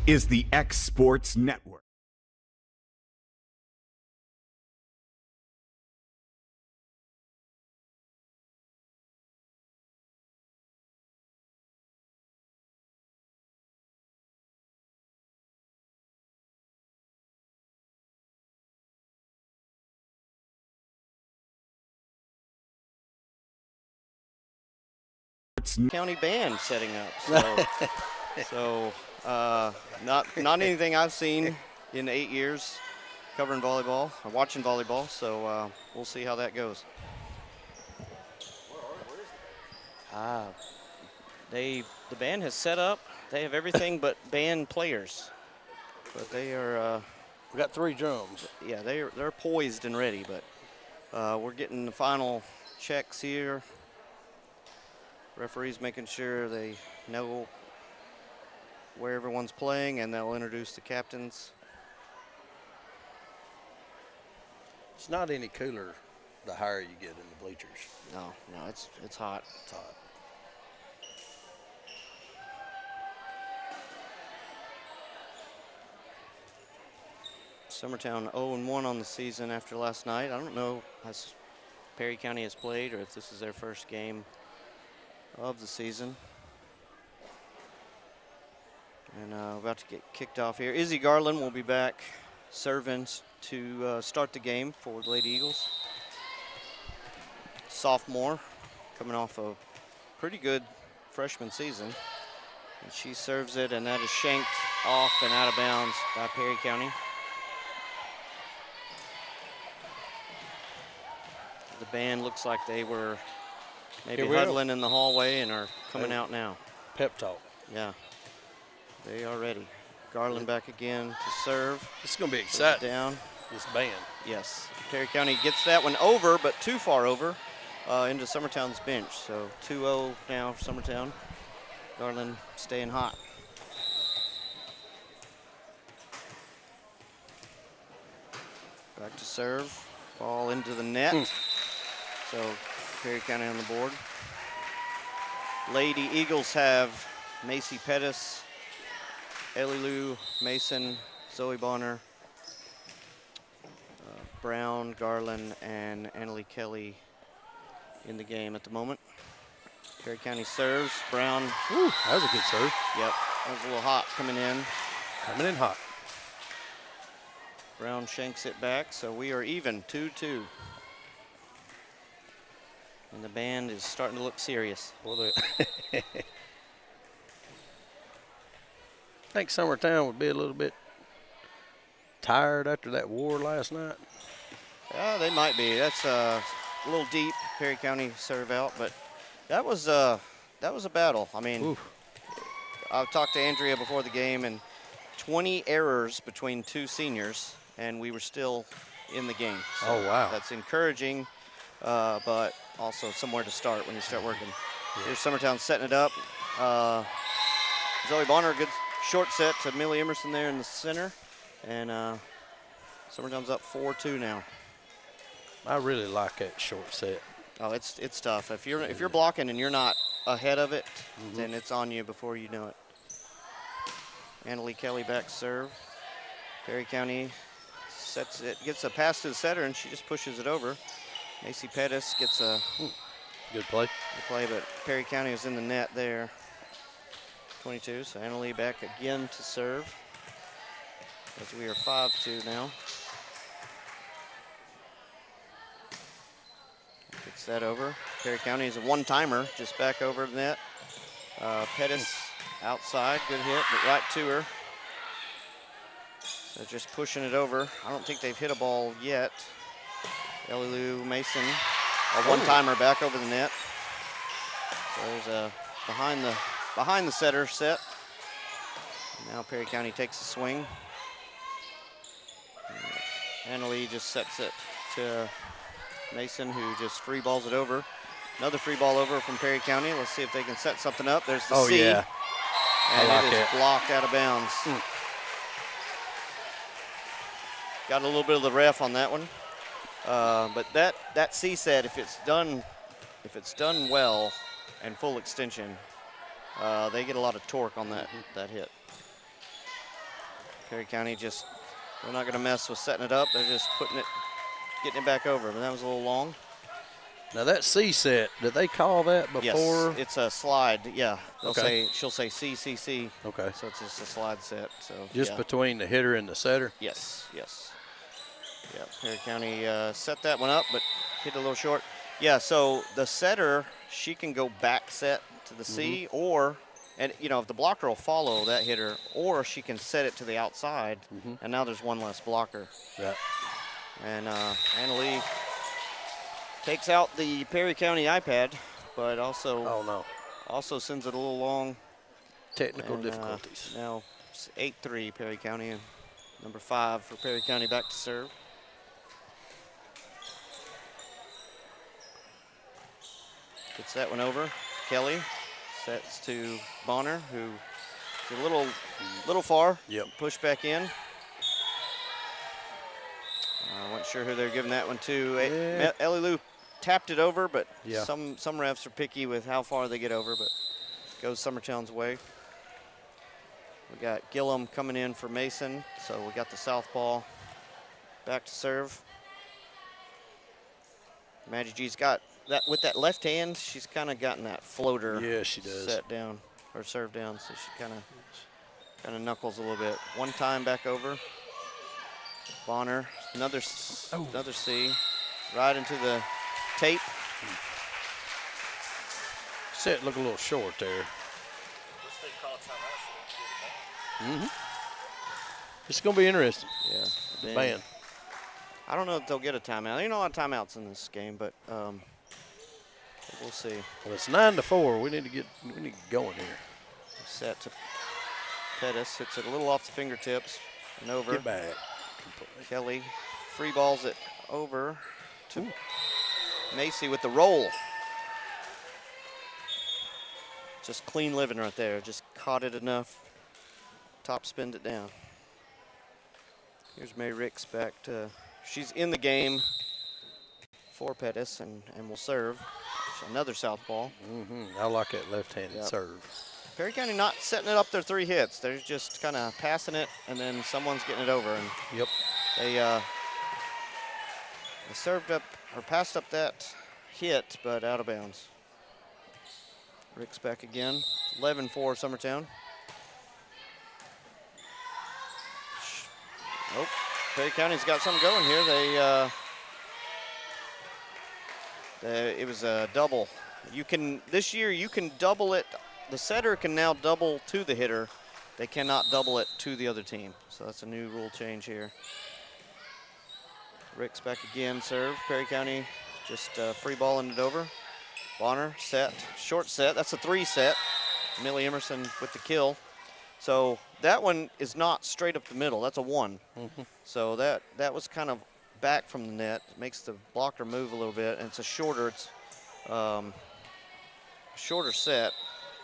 is the X Sports Network. County band setting up. So, not anything I've seen in 8 years covering volleyball or watching volleyball. So we'll see how that goes. The band has set up. They have everything but band players, but they are. We got 3 drums. Yeah, they're poised and ready, but we're getting the final checks here. Referees making sure they know where everyone's playing, and they'll introduce the captains. It's not any cooler the higher you get in the bleachers. No, it's hot. It's hot. Summertown 0-1 on the season after last night. I don't know as Perry County has played or if this is their first game of the season. And about to get kicked off here. Izzy Garland will be back serving to start the game for the Lady Eagles. Sophomore, coming off a pretty good freshman season. And she serves it, and that is shanked off and out of bounds by Perry County. The band looks like they were maybe huddling in the hallway and are coming out now. Pep talk. Yeah, they are ready. Garland back again to serve. This is going to be exciting. Down. This band. Yes, Perry County gets that one over, but too far over into Summertown's bench. So 2-0 now for Summertown. Garland staying hot. Back to serve. Ball into the net. So Perry County on the board. Lady Eagles have Macy Pettis, Ellie Lou Mason, Zoe Bonner, Brown, Garland, and Annalie Kelly in the game at the moment. Perry County serves. Brown. Ooh, that was a good serve. Yep, that was a little hot coming in. Coming in hot. Brown shanks it back, so we are even, 2-2. And the band is starting to look serious. Well, I think Summertown would be a little bit tired after that war last night. Yeah, they might be. That's a little deep, Perry County serve out, but that was a battle. I mean, oof. I talked to Andrea before the game, and 20 errors between 2 seniors, and we were still in the game. So oh, wow. That's encouraging, but also somewhere to start when you start working. Yeah. Here's Summertown setting it up. Zoe Bonner, good short set to Millie Emerson there in the center, and Summertown's up 4-2 now. I really like that short set. Oh, it's tough. If you're blocking and you're not ahead of it, then it's on you before you know it. Annalie Kelly back serve. Perry County sets it, gets a pass to the setter, and she just pushes it over. Macy Pettis gets a good play. But Perry County is in the net there. 22, so Annalie back again to serve. As we are 5-2 now. Gets that over. Perry County is a one-timer, just back over the net. Pettis outside, good hit, but right to her. So just pushing it over. I don't think they've hit a ball yet. Ellie Lou Mason, a one-timer back over the net. So there's a behind the setter set. Now Perry County takes a swing. Annalie just sets it to Mason, who just free balls it over. Another free ball over from Perry County. Let's see if they can set something up. There's the C. Yeah. And it is blocked out of bounds. Got a little bit of the ref on that one. But that C set, if it's done well and full extension, they get a lot of torque on that hit. Perry County just, they're not going to mess with setting it up. They're just getting it back over. But that was a little long. Now that C set, did they call that before? Yes, it's a slide. Yeah, she'll say C, C, C. Okay. So it's just a slide set. So just between the hitter and the setter. Yes. Yeah, Perry County set that one up, but hit a little short. Yeah, so the setter, she can go back set to the C, or, and if the blocker will follow that hitter, or she can set it to the outside, and now there's one less blocker. Yeah. And Anna Lee takes out the Perry County iPad, but also sends it a little long. Technical difficulties. Now it's 8-3 Perry County, and number 5 for Perry County back to serve. Gets that one over. Kelly sets to Bonner, who is a little far. Yep. Push back in. I wasn't sure who they're giving that one to. Yeah. Ellie Lou tapped it over, but yeah. some refs are picky with how far they get over, but goes Summertown's way. We got Gillum coming in for Mason, so we got the southpaw back to serve. Maggie G's got that with that left hand. She's kind of gotten that floater. Yeah, she does. Set down or serve down, so she kind of knuckles a little bit. One time back over. Bonner, another C, right into the tape. Set look a little short there. It's going to be interesting. Yeah. The band. I don't know if they'll get a timeout. There ain't a lot of timeouts in this game, but we'll see. Well, it's 9-4. We need to get going here. Set to Pettis. Hits it a little off the fingertips and over. Get back. Kelly free balls it over to Macy with the roll. Just clean living right there. Just caught it enough. Top spinned it down. Here's May Ricks back to, she's in the game for Pettis and will serve. Another southpaw. I like that left-handed serve. Perry County not setting it up their 3 hits. They're just kind of passing it, and then someone's getting it over. And they served up or passed up that hit, but out of bounds. Rick's back again. 11-4 Summertown. Nope. Perry County's got something going here. It was a double. This year you can double it. The setter can now double to the hitter. They cannot double it to the other team. So that's a new rule change here. Rick's back again, serve. Perry County just free balling it over. Bonner set, short set. That's a 3 set. Millie Emerson with the kill. So that one is not straight up the middle. That's a 1. So that was kind of back from the net. It makes the blocker move a little bit, and it's a shorter set.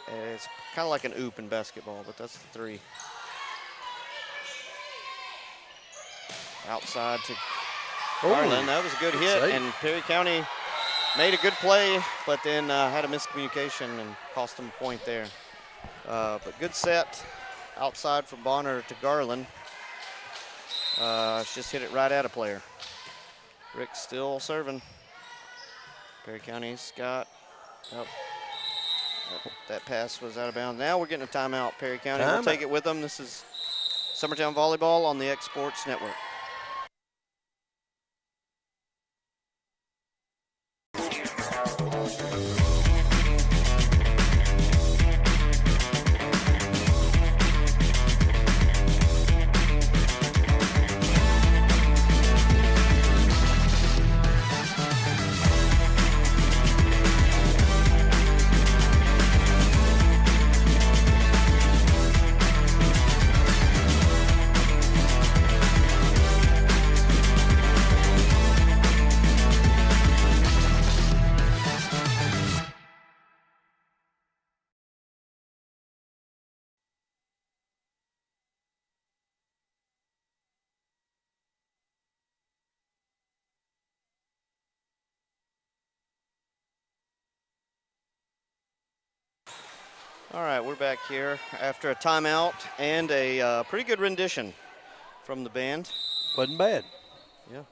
It's kind of like an oop in basketball, but that's the 3. Outside to Garland. That was a good hit, and Perry County made a good play, but then had a miscommunication and cost them a point there. But good set outside from Bonner to Garland. Just hit it right at a player. Rick still serving. Perry County's got, that pass was out of bounds. Now we're getting a timeout, Perry County. We'll take it with them. This is Summertown Volleyball on the X Sports Network. All right, we're back here after a timeout and a pretty good rendition from the band. Wasn't bad. Yeah.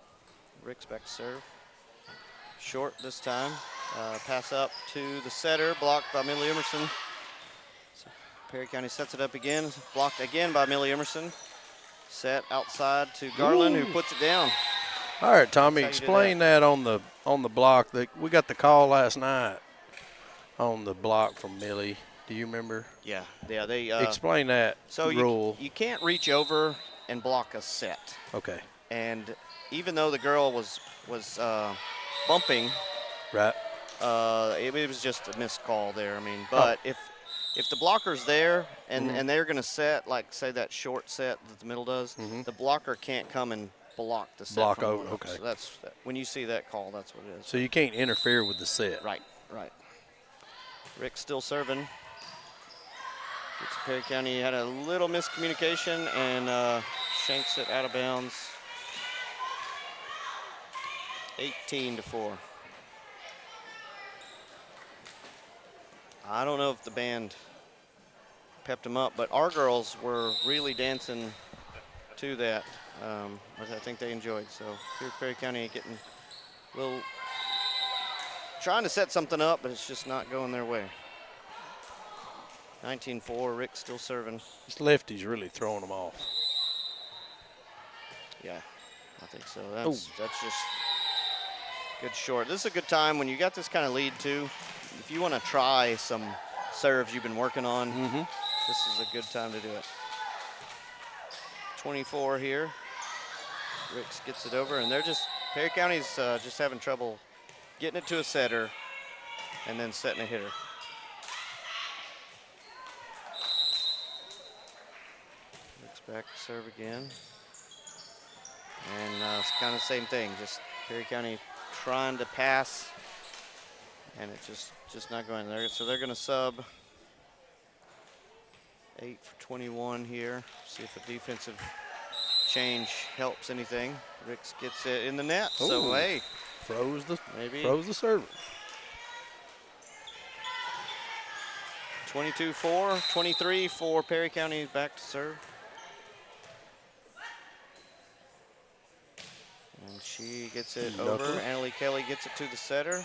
Rick's back to serve. Short this time. Pass up to the setter, blocked by Millie Emerson. So Perry County sets it up again, blocked again by Millie Emerson. Set outside to Garland, who puts it down. All right, Tommy, That's how you do explain that on the block. We got the call last night on the block from Millie. Do you remember? Yeah, they Explain that rule. You can't reach over and block a set. Okay. And even though the girl was bumping, Right. it was just a missed call there. I mean, but if the blocker's there and they're going to set, like say that short set that the middle does, the blocker can't come and block the set. Block from over, one. okay. So that's when you see that call, that's what it is. So you can't interfere with the set. Right. Rick still serving. Gets Perry County, had a little miscommunication and shanks it out of bounds. 18-4. I don't know if the band pepped them up, but our girls were really dancing to that, which I think they enjoyed. So here's Perry County getting a little, trying to set something up, but it's just not going their way. 19-4, Rick still serving. This lefty's really throwing them off. Yeah, I think so. That's just good short. This is a good time when you got this kind of lead too. If you want to try some serves you've been working on, this is a good time to do it. 24 here. Ricks gets it over, and they're just, Perry County's just having trouble getting it to a setter and then setting a hitter. Ricks back to serve again. And it's kind of the same thing, just Perry County trying to pass, and it's just not going there. So they're going to sub 8 for 21 here. See if a defensive change helps anything. Ricks gets it in the net. Ooh. So hey, Froze the server. 22-4, 23 for Perry County back to serve. And she gets it over. Annalie Kelly gets it to the setter.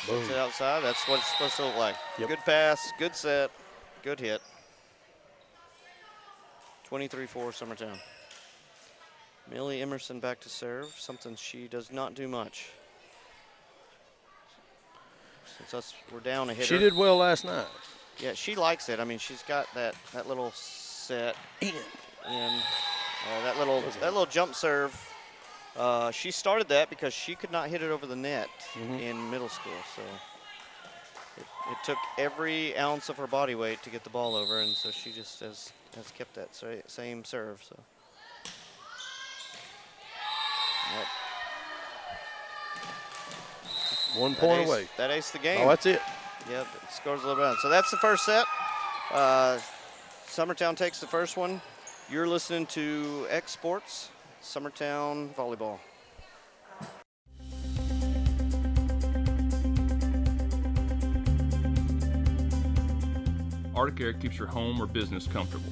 Sets it outside. That's what it's supposed to look like. Yep. Good pass, good set, good hit. 23-4 Summertown. Millie Emerson back to serve, something she does not do much. Since we're down a hitter. She did well last night. Yeah, she likes it. I mean, she's got that little set in that little jump serve. She started that because she could not hit it over the net in middle school. So it took every ounce of her body weight to get the ball over, and so she just has kept that same serve. So. Yep. 1 point away. That aced the game. Oh, that's it. Yep, it scores a little bit. So that's the first set. Summertown takes the first one. You're listening to X Sports, Summertown Volleyball. Arctic Air keeps your home or business comfortable.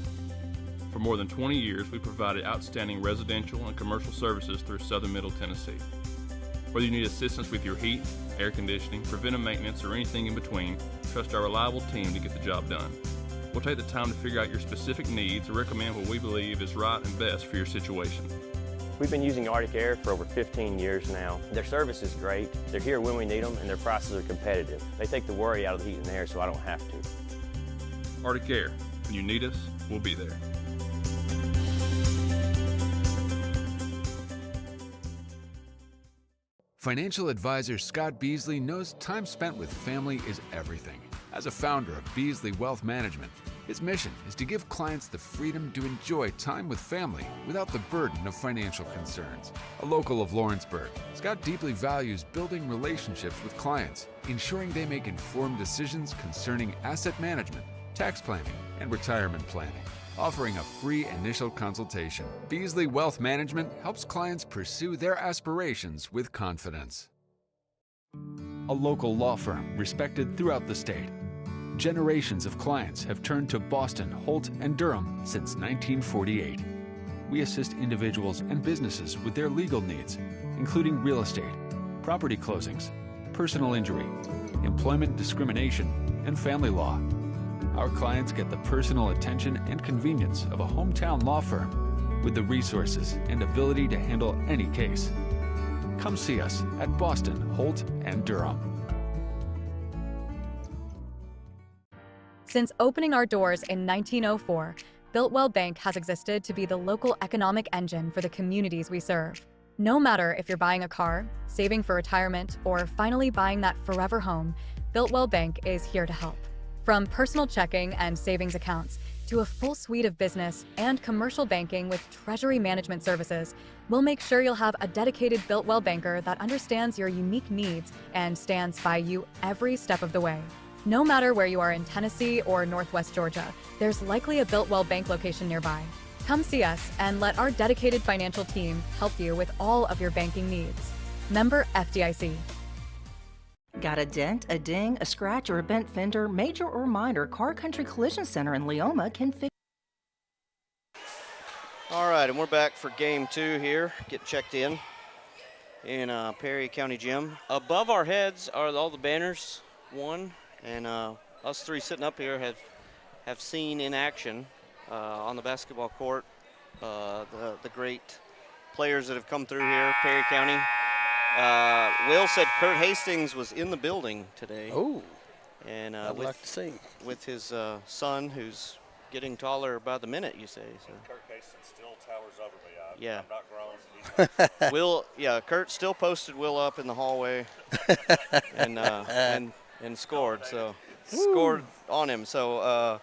For more than 20 years, we've provided outstanding residential and commercial services through southern Middle Tennessee. Whether you need assistance with your heat, air conditioning, preventive maintenance, or anything in between, trust our reliable team to get the job done. We'll take the time to figure out your specific needs and recommend what we believe is right and best for your situation. We've been using Arctic Air for over 15 years now. Their service is great, they're here when we need them, and their prices are competitive. They take the worry out of the heat and air so I don't have to. Arctic Air, when you need us, we'll be there. Financial advisor Scott Beasley knows time spent with family is everything. As a founder of Beasley Wealth Management, his mission is to give clients the freedom to enjoy time with family without the burden of financial concerns. A local of Lawrenceburg, Scott deeply values building relationships with clients, ensuring they make informed decisions concerning asset management, tax planning, and retirement planning. Offering a free initial consultation, Beasley Wealth Management helps clients pursue their aspirations with confidence. A local law firm respected throughout the state. Generations of clients have turned to Boston, Holt, and Durham since 1948. we assist individuals and businesses with their legal needs, including real estate, property closings, personal injury, employment discrimination, and family law. Our clients get the personal attention and convenience of a hometown law firm with the resources and ability to handle any case. Come see us at Boston, Holt, and Durham. Since opening our doors in 1904, Builtwell Bank has existed to be the local economic engine for the communities we serve. No matter if you're buying a car, saving for retirement, or finally buying that forever home, Builtwell Bank is here to help. From personal checking and savings accounts to a full suite of business and commercial banking with treasury management services, we'll make sure you'll have a dedicated Builtwell banker that understands your unique needs and stands by you every step of the way. No matter where you are in Tennessee or Northwest Georgia, there's likely a Builtwell Bank location nearby. Come see us and let our dedicated financial team help you with all of your banking needs. Member FDIC. Got a dent, a ding, a scratch, or a bent fender? Major or minor, Car Country Collision Center in Leoma can fix. All right, and we're back for game 2 here. Get checked in Perry County Gym. Above our heads are all the banners, one, and us three sitting up here have seen in action on the basketball court the great players that have come through here, Perry County. Will said Kurt Hastings was in the building today. Oh, and I'd like to see. With his son, who's getting taller by the minute, you say. So. Kurt Hastings still towers over me. Yeah. I'm not grown. He's Will, yeah, Kurt still posted Will up in the hallway and scored. So scored on him. So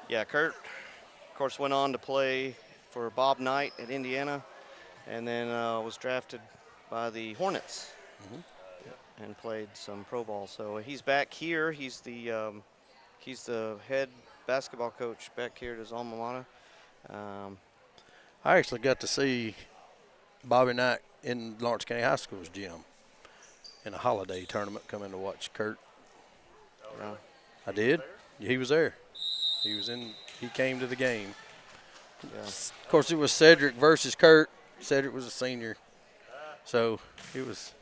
yeah, Kurt, of course, went on to play for Bob Knight at Indiana, and then was drafted by the Hornets and played some pro ball. So he's back here. He's the head basketball coach back here at his alma mater. I actually got to see Bobby Knight in Lawrence County High School's gym in a holiday tournament, coming to watch Kurt. Yeah. I did. He was there. He came to the game. Yeah. Of course, it was Cedric versus Kurt. Cedric was a senior. So it was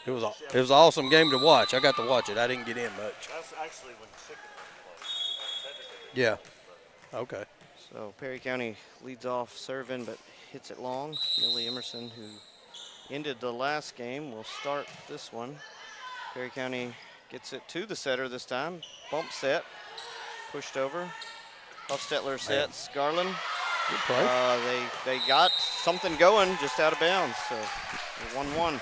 an awesome game to watch. I got to watch it. I didn't get in much. That's actually when Chicken was playing. Yeah. Okay. So Perry County leads off serving, but hits it long. Millie Emerson, who ended the last game, will start this one. Perry County gets it to the setter this time. Bump set, pushed over. Huffstetler sets Garland. Good play. They got something going just out of bounds, so 1-1.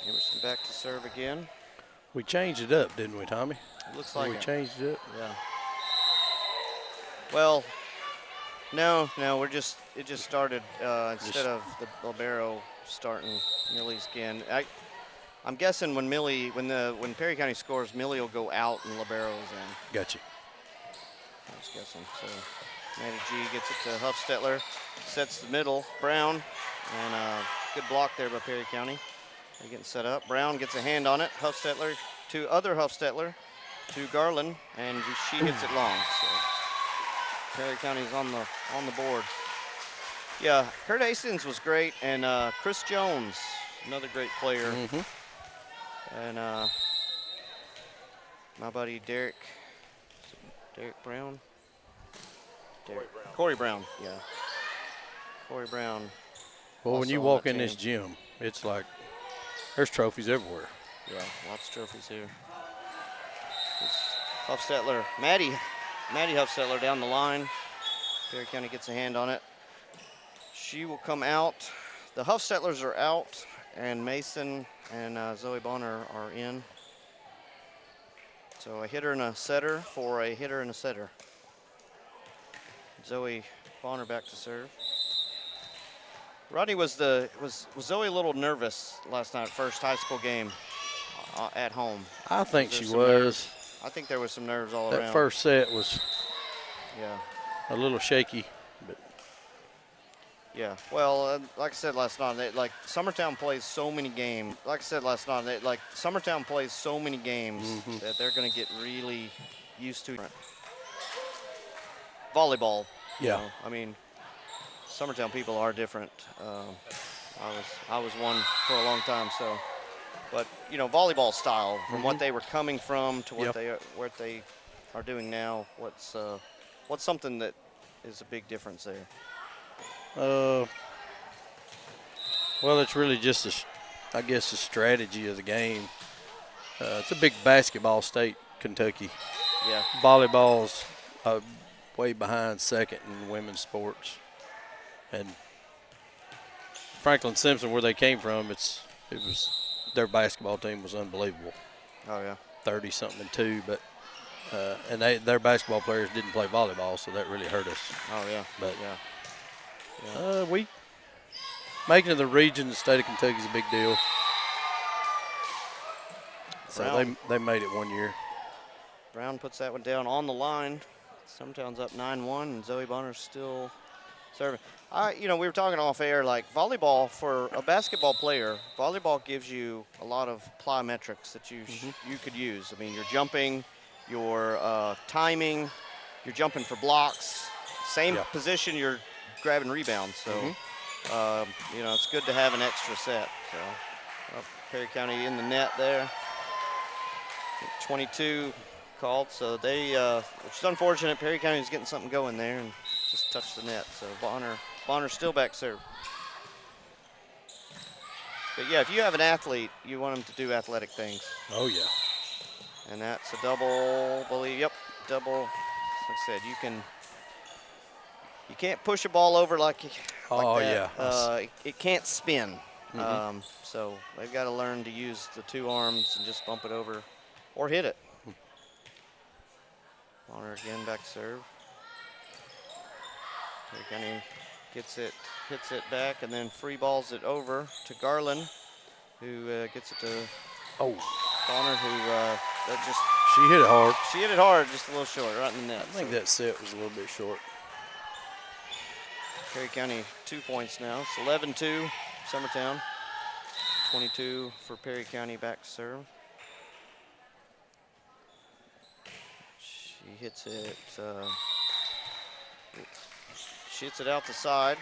Emerson back to serve again. We changed it up, didn't we, Tommy? It looks like we changed it up. Yeah. Well, no, it just started instead of the libero starting Millie's again. I'm guessing when Perry County scores, Millie will go out and libero's in. Gotcha. I was guessing. So Maddie G gets it to Huffstetler, sets the middle. Brown, and good block there by Perry County. They're getting set up. Brown gets a hand on it. Huffstetler to other Huffstetler to Garland, and she hits it long. So Perry County's on the board. Yeah, Kurt Hastings was great, and Chris Jones, another great player. And my buddy Derek Brown. Corey Brown, yeah. Corey Brown. Well, when you walk in this gym, it's like there's trophies everywhere. Yeah, lots of trophies here. Huffstetler, Maddie Huffstetler down the line. Perry County gets a hand on it. She will come out. The Huffstetlers are out, and Mason and Zoe Bonner are in. So a hitter and a setter for a hitter and a setter. Zoe Bonner back to serve. Rodney, was Zoe a little nervous last night, first high school game at home? I think she was. Nerves? I think there was some nerves all around. That first set was a little shaky. But yeah, well, like I said last night, Summertown plays so many games. Like I said last night, Summertown plays so many games that they're going to get really used to. volleyball. Yeah. You know, I mean, Summertown people are different. I was one for a long time, so. But you know, volleyball style from what they were coming from to what they are doing now. What's something that is a big difference there? Well, it's really just I guess the strategy of the game. It's a big basketball state, Kentucky. Yeah. Volleyball's way behind second in women's sports, and Franklin Simpson, where they came from, their basketball team was unbelievable. Oh yeah. 30-something and 2, but and their basketball players didn't play volleyball, so that really hurt us. Oh yeah. But yeah. we making it the region, the state of Kentucky is a big deal. So they made it one year. Brown puts that one down on the line. Summertown's up 9-1, and Zoe Bonner's still serving. You know, we were talking off air, like volleyball for a basketball player, volleyball gives you a lot of plyometrics that you could use. I mean, you're jumping, you're timing, you're jumping for blocks, same position, you're grabbing rebounds. So, you know, it's good to have an extra set. So, Perry County in the net there. 22 called, so they, which is unfortunate. Perry County is getting something going there and just touched the net. So Bonner still back serve. But yeah, if you have an athlete, you want them to do athletic things. Oh yeah. And that's a double, double. Like I said, you can't push a ball over like that. Yeah. It can't spin. So they've got to learn to use the two arms and just bump it over or hit it. Bonner again, back serve. Perry County gets it, hits it back, and then free balls it over to Garland, who gets it to Bonner, who she hit it hard. She hit it hard, just a little short, right in the net. I think that set was a little bit short. Perry County 2 points now. It's 11-2, Summertown. 22 for Perry County back serve. She hits it. She hits it out the side.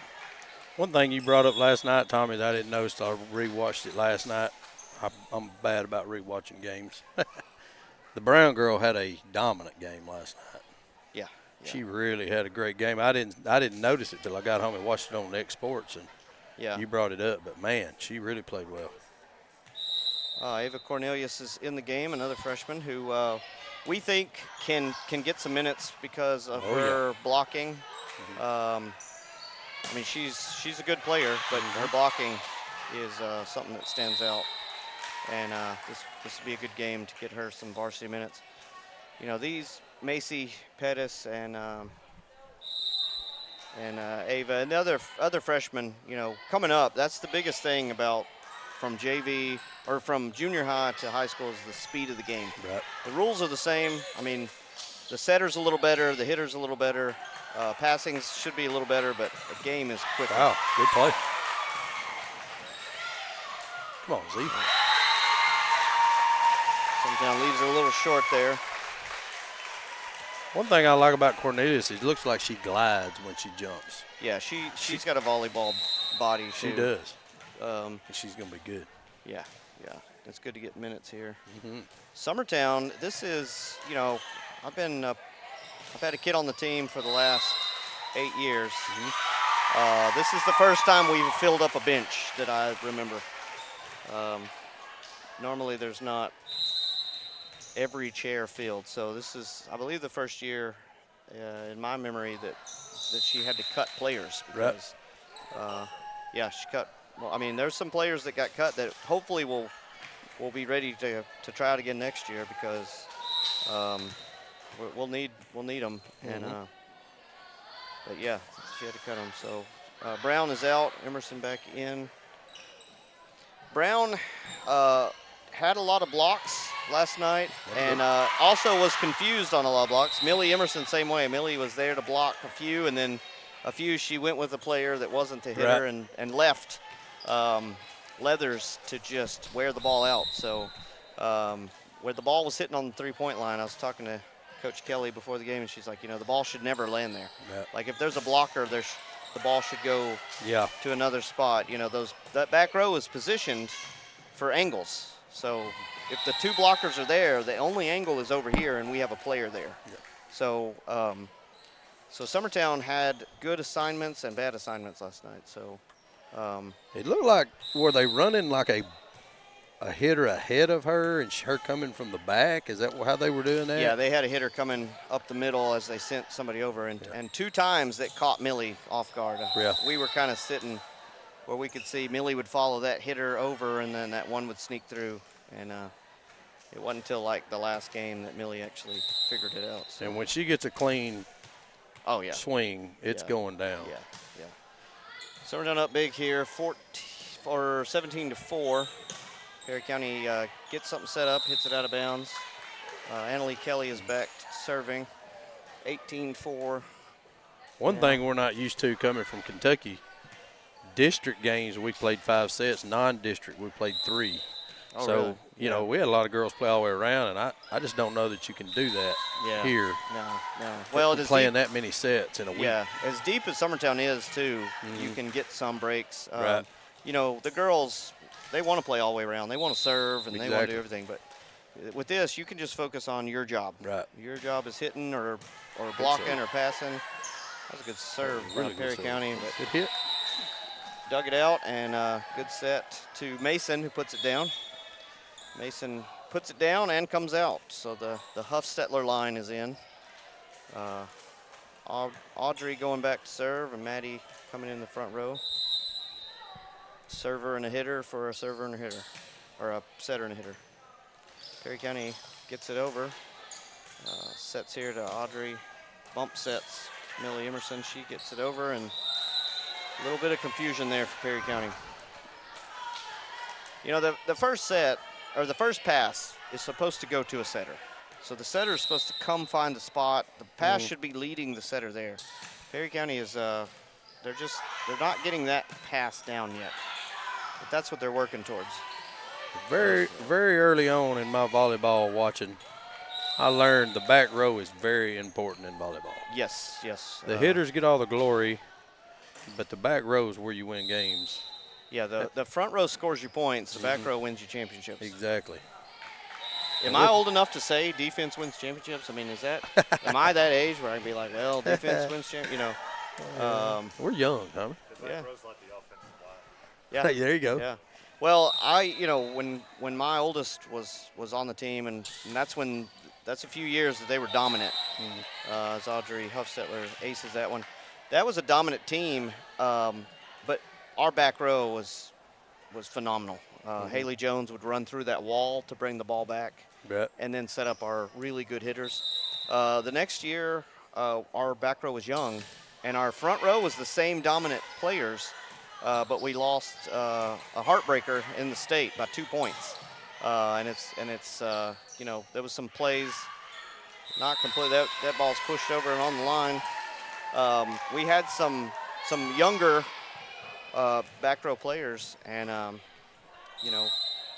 One thing you brought up last night, Tommy, that I didn't notice. I rewatched it last night. I'm bad about rewatching games. The Brown girl had a dominant game last night. Yeah. She really had a great game. I didn't notice it till I got home and watched it on X Sports, and you brought it up. But man, she really played well. Ava Cornelius is in the game, another freshman who we think can get some minutes because of her blocking. I mean, she's a good player, but her blocking is something that stands out. And this would be a good game to get her some varsity minutes. You know, these Macy Pettis and Ava and the other freshmen, you know, coming up, that's the biggest thing about from JV or from junior high to high school is the speed of the game. Right. The rules are the same. I mean, the setter's a little better, the hitter's a little better, passing should be a little better, but the game is quicker. Wow, good play. Come on, Z. Summertown leaves her a little short there. One thing I like about Cornelius is it looks like she glides when she jumps. Yeah, she's got a volleyball body too. She does. And she's going to be good. Yeah. It's good to get minutes here. Summertown, this is, you know, I've had a kid on the team for the last 8 years. This is the first time we've filled up a bench that I remember. Normally there's not every chair filled, so this is, I believe, the first year in my memory that she had to cut players because, she cut. Well, I mean, there's some players that got cut that hopefully will be ready to try it again next year because we'll need them. And but yeah, she had to cut them. So Brown is out. Emerson back in. Brown had a lot of blocks last night and also was confused on a lot of blocks. Millie Emerson, same way. Millie was there to block a few, and then a few she went with a player that wasn't the hitter and left Leathers to just wear the ball out. So where the ball was hitting on the three-point line, I was talking to Coach Kelly before the game, and she's like, the ball should never land there. Yeah. Like if there's a blocker, the ball should go to another spot. That back row is positioned for angles. So if the 2 blockers are there, the only angle is over here, and we have a player there. Yeah. So so Summertown had good assignments and bad assignments last night. So it looked like, were they running like a hitter ahead of her and her coming from the back? Is that how they were doing that? Yeah, they had a hitter coming up the middle as they sent somebody over, and 2 times that caught Millie off guard. Yeah. We were kind of sitting where we could see Millie would follow that hitter over, and then that one would sneak through. And it wasn't until like the last game that Millie actually figured it out. So. And when she gets a clean swing, it's going down. Yeah. Summertown up big here, 17-4. Perry County gets something set up, hits it out of bounds. Annalie Kelly is back serving, 18-4. One thing we're not used to coming from Kentucky, district games we played 5 sets, non-district we played 3. Oh, so, really? you know, we had a lot of girls play all the way around, and I just don't know that you can do that here. No. Well, playing that many sets in a week. Yeah, as deep as Summertown is, too, you can get some breaks. Right. The girls, they want to play all the way around. They want to serve, and they want to do everything. But with this, you can just focus on your job. Right. Your job is hitting or blocking or passing. That was a good serve by Perry County. But good hit. Dug it out, and good set to Mason, who puts it down. Mason puts it down and comes out. So the Huffstetler line is in. Audrey going back to serve, and Maddie coming in the front row. Server and a hitter for a server and a hitter, or a setter and a hitter. Perry County gets it over. Sets here to Audrey. Bump sets Millie Emerson. She gets it over, and a little bit of confusion there for Perry County. The first set, or the first pass, is supposed to go to a setter. So the setter is supposed to come find the spot. The pass should be leading the setter there. Perry County is, they're not getting that pass down yet. But that's what they're working towards. Very early on in my volleyball watching, I learned the back row is very important in volleyball. Yes. The hitters get all the glory, but the back row is where you win games. Yeah, the front row scores you points. The back row wins you championships. Exactly. Am I old enough to say defense wins championships? I mean, am I that age where I can be like, well, defense wins championships? We're young, Tommy. Yeah. Yeah. Hey, there you go. Yeah. Well, when my oldest was on the team, and that's a few years that they were dominant. As Audrey Huffstetler aces that one. That was a dominant team, but our back row was phenomenal. Haley Jones would run through that wall to bring the ball back, and then set up our really good hitters. The next year, our back row was young, and our front row was the same dominant players, but we lost a heartbreaker in the state by 2 points. And it's there was some plays not complete. That ball's pushed over and on the line. We had some younger back row players, and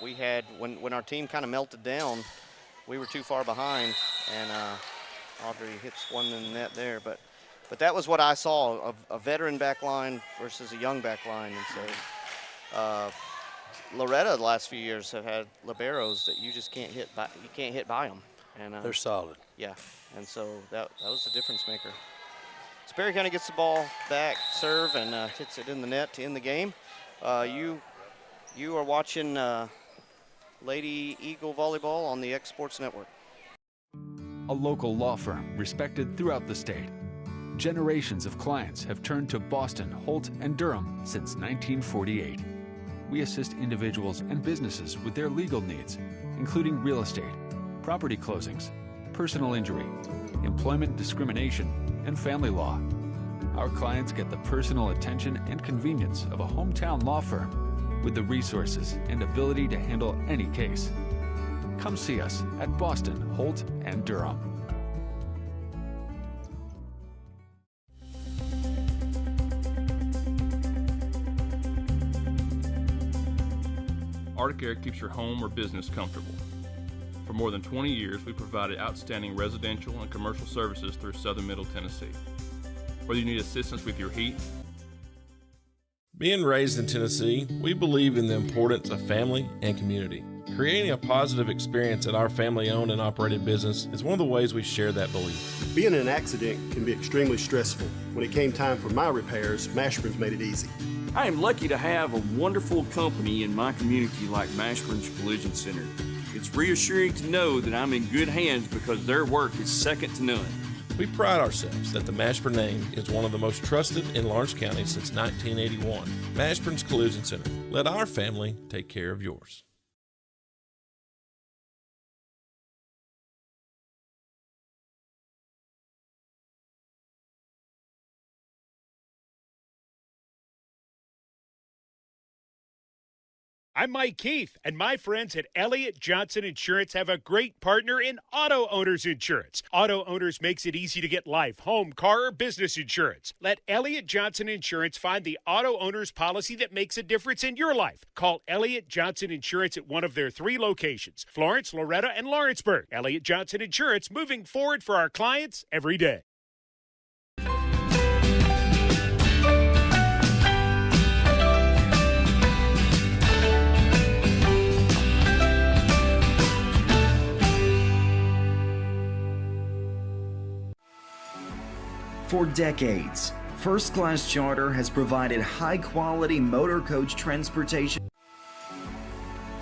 we had when our team kind of melted down, we were too far behind, and Audrey hits one in the net there. But that was what I saw, a veteran back line versus a young back line. And so Loretta the last few years have had liberos that you just can't hit by. You can't hit by them. And they're solid. Yeah, and so that was the difference maker. So Perry County gets the ball back, serve, and hits it in the net to end the game. You are watching Lady Eagle Volleyball on the X Sports Network. A local law firm respected throughout the state. Generations of clients have turned to Boston, Holt, and Durham since 1948. We assist individuals and businesses with their legal needs, including real estate, property closings, personal injury, employment discrimination, and family law. Our clients get the personal attention and convenience of a hometown law firm with the resources and ability to handle any case. Come see us at Boston, Holt, and Durham. Arctic Air keeps your home or business comfortable. For For more than 20 years, we provided outstanding residential and commercial services through southern Middle Tennessee. Whether you need assistance with your heat. Being raised in Tennessee, we believe in the importance of family and community. Creating a positive experience at our family-owned and operated business is one of the ways we share that belief. Being in an accident can be extremely stressful. When it came time for my repairs, Mashburn's made it easy. I am lucky to have a wonderful company in my community like Mashburn's Collision Center. It's reassuring to know that I'm in good hands because their work is second to none. We pride ourselves that the Mashburn name is one of the most trusted in Lawrence County since 1981. Mashburn's Collision Center. Let our family take care of yours. I'm Mike Keith, and my friends at Elliott Johnson Insurance have a great partner in Auto Owners Insurance. Auto Owners makes it easy to get life, home, car, or business insurance. Let Elliott Johnson Insurance find the Auto Owners policy that makes a difference in your life. Call Elliott Johnson Insurance at one of their 3 locations, Florence, Loretta, and Lawrenceburg. Elliott Johnson Insurance, moving forward for our clients every day. For decades, First Class Charter has provided high-quality motor coach transportation.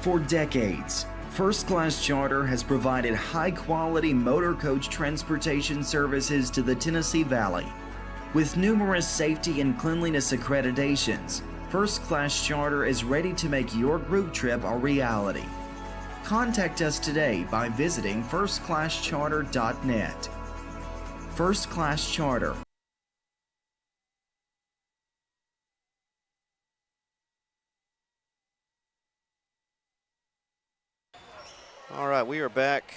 For decades, First Class Charter has provided high-quality motor coach transportation services to the Tennessee Valley. With numerous safety and cleanliness accreditations, First Class Charter is ready to make your group trip a reality. Contact us today by visiting firstclasscharter.net. First Class Charter. All right, we are back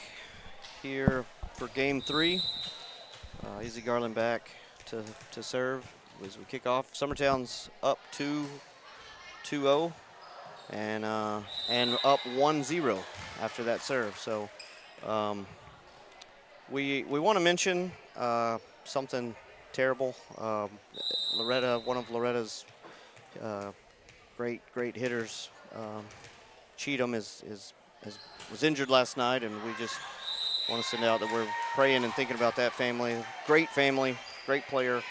here for game 3. Izzy Garland back to serve as we kick off. Summertown's up 2-0 and up 1-0 after that serve. So we want to mention something terrible. Loretta, one of Loretta's great hitters, Cheatham was injured last night, and we just want to send out that we're praying and thinking about that family. Great family, great player.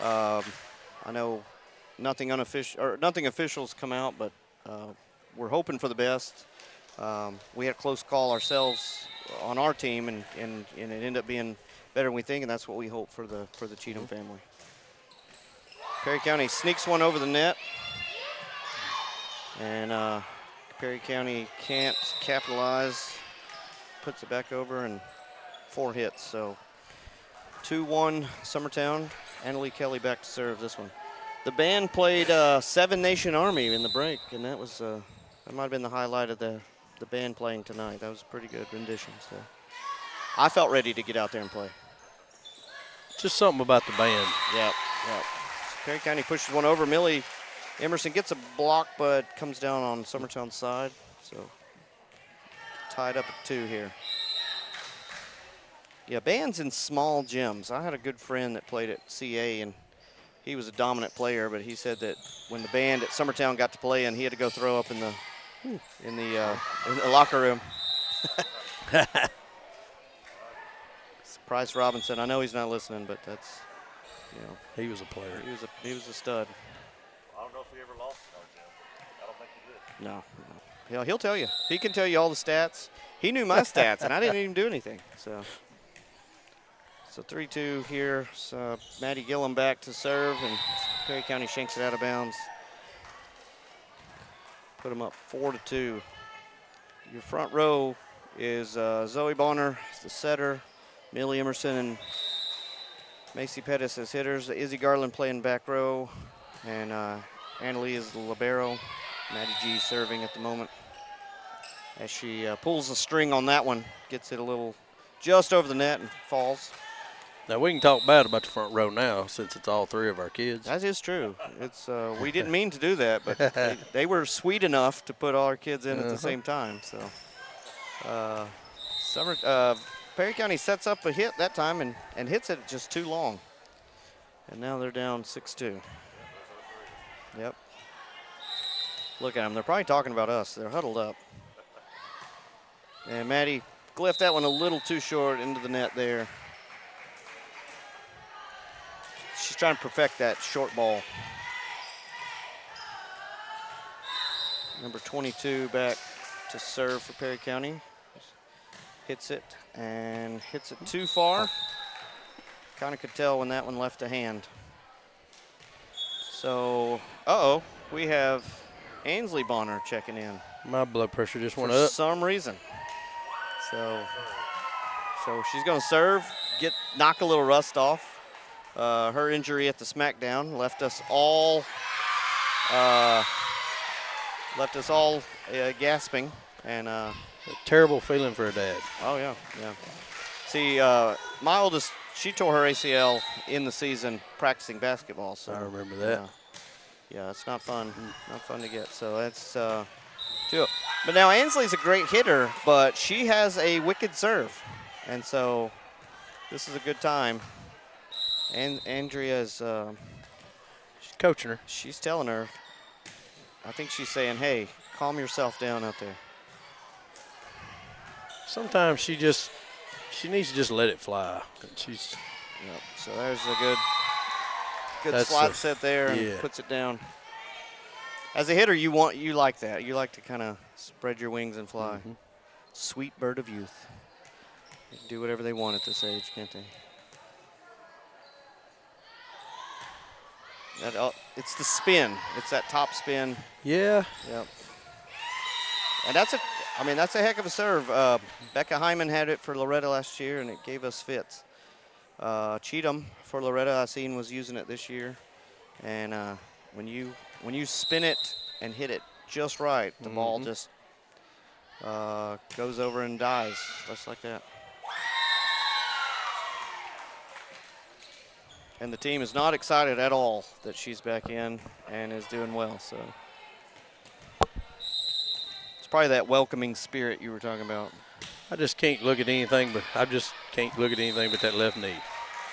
I know nothing official's come out, but we're hoping for the best. We had a close call ourselves on our team, and it ended up being better than we think, and that's what we hope for the Cheatham family. Perry County sneaks one over the net, and Perry County can't capitalize, puts it back over, and 4 hits. So 2-1 Summertown. Annalie Kelly back to serve this one. The band played Seven Nation Army in the break, and that was that might have been the highlight of the band playing tonight. That was a pretty good rendition. So I felt ready to get out there and play. Just something about the band. Yep. Perry County pushes one over. Millie Emerson gets a block, but comes down on Summertown's side. So tied up at 2 here. Yeah, bands in small gyms. I had a good friend that played at CA, and he was a dominant player, but he said that when the band at Summertown got to play, and he had to go throw up in the locker room. Bryce Robinson. I know he's not listening, but that's, he was a player. He was a stud. I don't know if he ever lost in our gym. I don't think he did. No. He'll tell you. He can tell you all the stats. He knew my stats, and I didn't even do anything. So 3-2 here. So Maddie Gillum back to serve, and Perry County shanks it out of bounds. Put them up 4-2. Your front row is Zoe Bonner, the setter, Millie Emerson and Macy Pettis as hitters. Izzy Garland playing back row, and Annalie is the libero. Maddie G serving at the moment. As she pulls the string on that one, gets it a little just over the net and falls. Now we can talk bad about the front row now, since it's all 3 of our kids. That is true. It's we didn't mean to do that, but they were sweet enough to put all our kids in at the same time. So Perry County sets up a hit that time and hits it just too long. And now they're down 6-2. Yep. Look at them. They're probably talking about us. They're huddled up. And Maddie left that one a little too short into the net there. She's trying to perfect that short ball. Number 22 back to serve for Perry County. Hits it and hits it too far. Kind of could tell when that one left a hand. So, we have Ainsley Bonner checking in. My blood pressure just went for up. some reason. So she's going to serve, knock a little rust off. Her injury at the SmackDown left us all gasping, and a terrible feeling for a dad. Oh yeah. See, my oldest, she tore her ACL in the season practicing basketball. So I remember that. Yeah, it's not fun. Not fun to get. So that's too. But now Ainsley's a great hitter, but she has a wicked serve, and so this is a good time. And Andrea's she's coaching her. She's telling her. I think she's saying, "Hey, calm yourself down out there." Sometimes she needs to just let it fly. She's. Yep. So there's a good slide set there and puts it down. As a hitter, you like that. You like to kind of spread your wings and fly. Mm-hmm. Sweet bird of youth. They can do whatever they want at this age, can't they? It's the spin. It's that top spin. Yeah. Yep. And that's a heck of a serve. Becca Hyman had it for Loretta last year, and it gave us fits. Cheatham for Loretta, I seen, was using it this year. And when you spin it and hit it just right, the ball just goes over and dies, just like that. And the team is not excited at all that she's back in and is doing well. So it's probably that welcoming spirit you were talking about. I just can't look at anything but that left knee.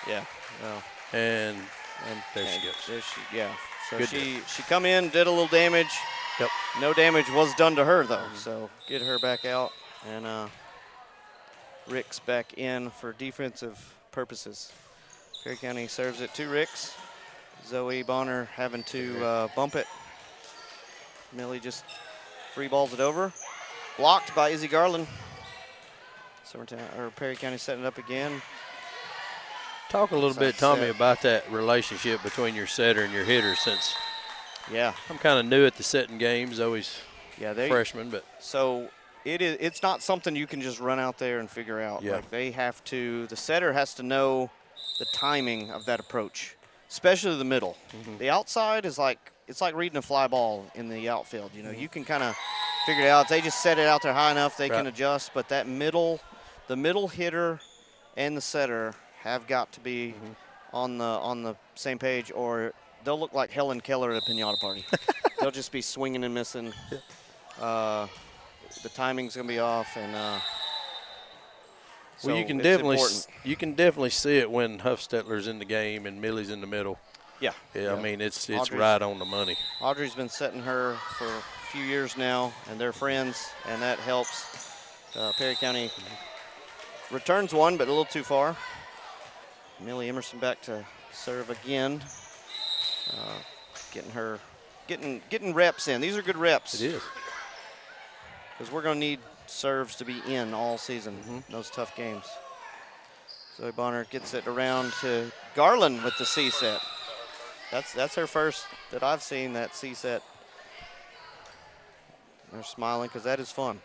Yeah. Well. And there she goes. So good she come in, did a little damage. Yep. No damage was done to her though. So get her back out, and Rick's back in for defensive purposes. Perry County serves it to Ricks. Zoe Bonner having to bump it. Millie just free balls it over. Blocked by Izzy Garland. Perry County setting it up again. Talk a little bit, Tommy, about that relationship between your setter and your hitter, since I'm kind of new at the setting games. Zoe's freshman, but so it's not something you can just run out there and figure out. Yeah. Like the setter has to know the timing of that approach, especially the middle. The outside is it's like reading a fly ball in the outfield. You know, you can kind of figure it out. If they just set it out there high enough, they can adjust. But the middle hitter and the setter have got to be on the same page, or they'll look like Helen Keller at a pinata party. They'll just be swinging and missing. The timing's gonna be off, and well, you can definitely see it when Huffstetler's in the game and Millie's in the middle. Yeah. I mean, it's right on the money. Audrey's been setting her for a few years now, and they're friends, and that helps. Perry County returns one, but a little too far. Millie Emerson back to serve again. Getting reps in. These are good reps. It is. Because we're going to need serves to be in all season, those tough games. Zoe Bonner gets it around to Garland with the C set. That's her first that I've seen, that C set. They're smiling because that is fun.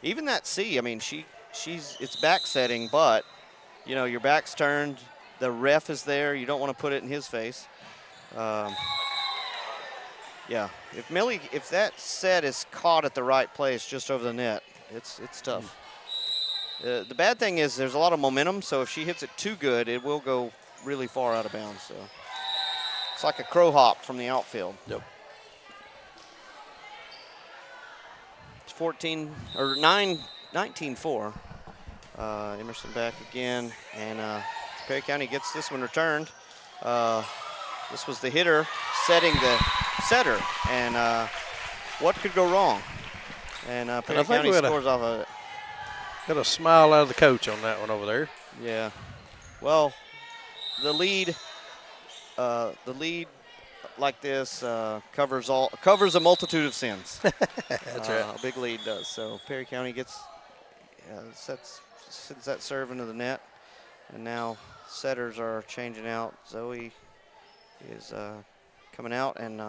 Even that C, I mean, it's back setting, but you know, your back's turned, the ref is there, you don't want to put it in his face. Yeah, if that set is caught at the right place just over the net, it's tough. The bad thing is there's a lot of momentum, so if she hits it too good, it will go really far out of bounds. So it's like a crow hop from the outfield. Yep. 14 or 19-4. Emerson back again, and Perry County gets this one returned. This was the hitter setting the setter, and what could go wrong? And Perry County scores off of it. Got a smile out of the coach on that one over there. Yeah. Well, the lead like this covers a multitude of sins. That's right. A big lead does. So Perry County gets sends that serve into the net, and now setters are changing out. Zoe is coming out, and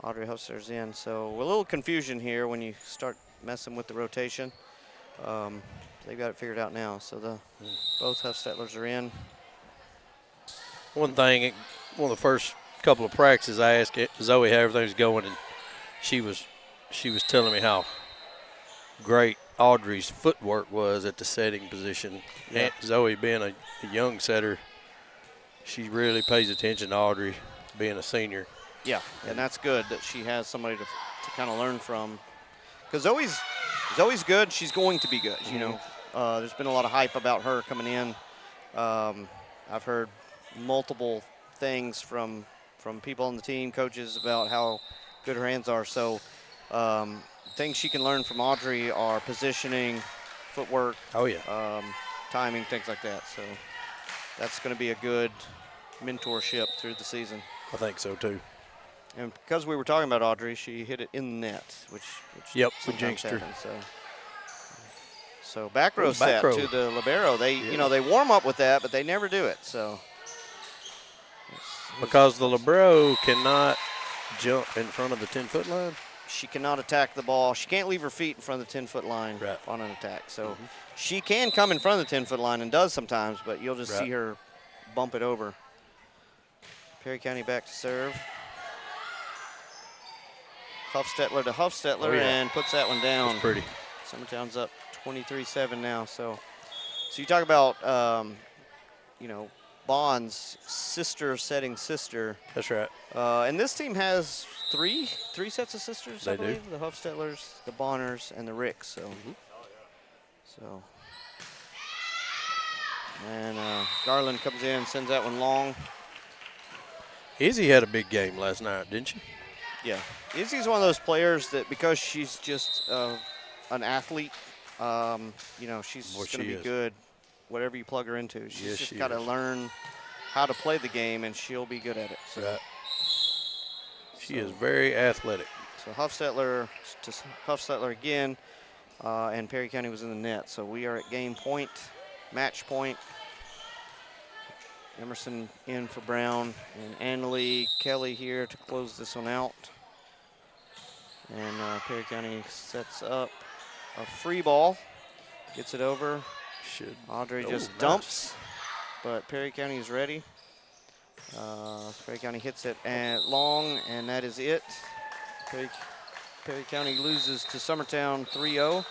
Audrey Hofstetler's in. So a little confusion here when you start messing with the rotation. They've got it figured out now. So both Hofstetlers are in. One of the first couple of practices, I asked Zoe how everything's going, and she was telling me how great Audrey's footwork was at the setting position. Yeah. And Zoe being a young setter, she really pays attention to Audrey being a senior. Yeah, and that's good that she has somebody to kind of learn from. Because Zoe's good. She's going to be good. You know, there's been a lot of hype about her coming in. I've heard multiple things from people on the team, coaches, about how good her hands are. So things she can learn from Audrey are positioning, footwork, timing, things like that. So that's going to be a good mentorship through the season. I think so too. And because we were talking about Audrey, she hit it in the net, which we sometimes jinxed her. happens. So back row set to the libero. They warm up with that, but they never do it. So because the libero cannot jump in front of the 10-foot line. She cannot attack the ball. She can't leave her feet in front of the 10-foot line on an attack. So she can come in front of the 10-foot line and does sometimes, but you'll just see her bump it over. Perry County back to serve. Hofstetler to Hofstetler and puts that one down. That's pretty. Summertown's up 23-7 now. So you talk about, bonds, sister setting sister. That's right. And this team has three sets of sisters, I They do. believe. The Hofstetlers, the Bonners, and the Ricks. So, and Garland comes in, sends that one long. Izzy had a big game last night, didn't she? Yeah. Izzy's one of those players that because she's just an athlete, she's going to be good whatever you plug her into. She's just got to learn how to play the game, and she'll be good at it. So. She is very athletic. So Hofstetler to Hofstetler again, and Perry County was in the net. So we are at game point, match point. Emerson in for Brown, and Annalie Kelly here to close this one out. And Perry County sets up a free ball, gets it over. Audrey just dumps, but Perry County is ready. Perry County hits it long, and that is it. Perry County loses to Summertown 3-0.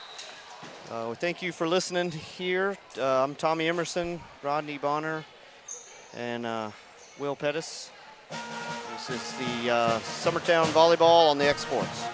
Thank you for listening here. I'm Tommy Emerson, Rodney Bonner, and Will Pettis. This is the Summertown Volleyball on the X Sports.